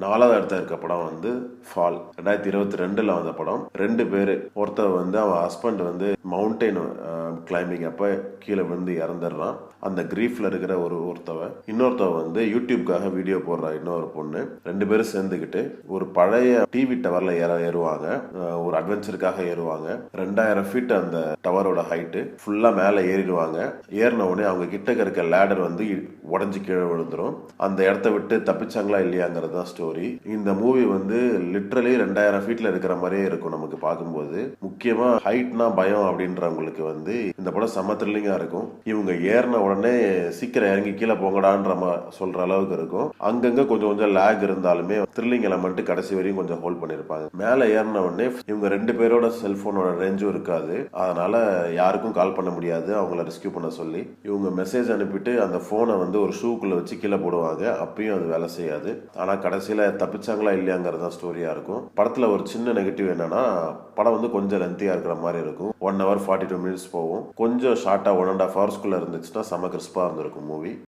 4வது இடத்துல இருக்க படம் வந்து ஃபால். 2022ல் வந்த படம். 2 பேர், ஒருத்தர் வந்து அவன் ஹஸ்பண்ட் வந்து மவுண்டெயின் கிளைம்பிங் அப்ப கீழே விழுந்து இறந்துடுறான். அந்த கிரீஃப்ல இருக்கிற ஒருத்தவன், இன்னொருத்தவ வந்து யூடியூப்காக வீடியோ போடுற இன்னொரு பொண்ணு. 2 பேரும் சேர்ந்துக்கிட்டு ஒரு பழைய டிவி டவர்ல ஏறுவாங்க. ஒரு அட்வென்ச்சருக்காக ஏறுவாங்க. 2000 ஃபீட் அந்த டவரோட ஹைட்டு. ஃபுல்லா மேல ஏறிடுவாங்க. ஏறின உடனே அவங்க கிட்ட இருக்க லேடர் வந்து உடஞ்சி கீழே விழுந்துரும். அந்த இடத்த விட்டு தப்பிச்சாங்களா இல்லையாங்கிறது தான் ஸ்டோரி. இந்த மூவி வந்து லிட்ரலி 2000 ஃபீட்ல இருக்கிற மாதிரியே இருக்கும் நமக்கு பார்க்கும்போது. முக்கியமா ஹைட்னா பயம் அப்படின்றவங்களுக்கு வந்து இந்த படம் செம்ம த்ரில்லிங்கா இருக்கும். இவங்க ஏறின உடனே சீக்கிரம் இறங்கி கீழே போங்கடான்ற சொல்ற அளவுக்கு இருக்கும். அங்கங்க கொஞ்சம் கொஞ்சம் லேக் இருந்தாலுமே த்ரில்லிங் எலமெண்ட் கடைசி வரையும் கொஞ்சம் ஹோல்ட் பண்ணிருப்பாங்க. மேல ஏறின உடனே இவங்க 2 பேரோட செல்போனோட ரேஞ்சும் இருக்காது. அதனால யாருக்கும் கால் பண்ண முடியாது அவங்கள ரெஸ்கியூ பண்ண சொல்லி. இவங்க மெசேஜ் அனுப்பிட்டு அந்த போனை வந்து ஒரு ஷூக்குள்ள வச்சு கீழே போடுவாங்க. அப்பயும் அது வேலை செய்யாது. ஆனா கடைசியில தப்பிச்சாங்களா இல்லையாங்கிறது தான் ஸ்டோரியா இருக்கும். படத்துல ஒரு சின்ன நெகட்டிவ் என்னன்னா, படம் வந்து கொஞ்சம் லென்த்தியா இருக்கிற மாதிரி இருக்கும். 1 hour 42 minutes போகும். கொஞ்சம் ஷார்ட்டா 1.5 hours இருந்துச்சுன்னா செம கிறிஸ்பா இருந்திருக்கும் மூவி.